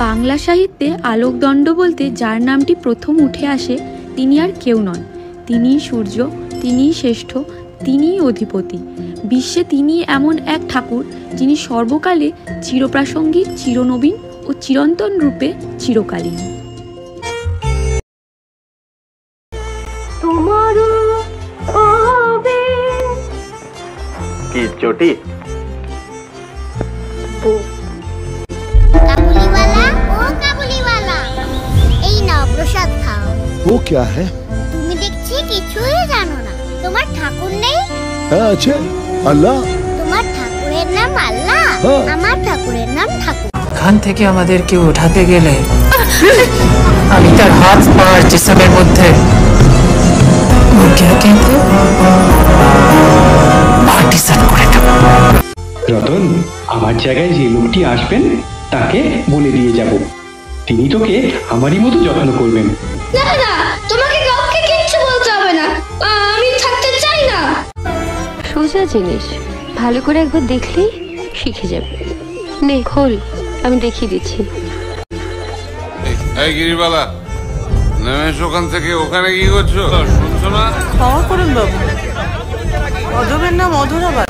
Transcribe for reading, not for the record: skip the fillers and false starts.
বাংলা সাহিত্যে আলোকদণ্ড বলতে যার নামটি প্রথম উঠে আসে তিনি আর কেউ নন, তিনিই সূর্য, তিনিই শ্রেষ্ঠ, তিনিই অধিপতি। বিশ্বে তিনি এমন এক ঠাকুর যিনি সর্বকালে চিরপ্রাসঙ্গিক, চিরনবীন ও চিরন্তন রূপে চিরকালীন। কি চটি? এই নাও প্রসাদ খাও। वो क्या है? তুমি দেখছি কিছুই জানো না। তোমার ঠাকুর নেই? अच्छा, अल्लाह। তোমার ঠাকুরের নাম আল্লাহ, আমার ঠাকুরের নাম ঠাকুর। এখান থেকে আমাদেরকে উঠাতে গেলে আমি তার হাত পার জিসমের মধ্যে কিন্তু পার্টিশন করে দেব। রতন, আমার জায়গায় যে লোকটি আসবেন তাকে বলে দিয়ে যাব, তিনি তোকে আমারই মতো যত্ন করবেন। না না, তোমাকে কাউকে কিচ্ছু বলতে হবে না, আমি থাকতে চাই না। সোজা জিনিস, ভালো করে একবার দেখলেই শিখে যাবে। নে খোল, আমি দেখিয়ে দিচ্ছি। এই গিরিবালা, নেমেশ ওখান থেকে। ওখানে কি করছো? শুনছো না? ক্ষমা করুন বাবু, অধমের নাম অধরা।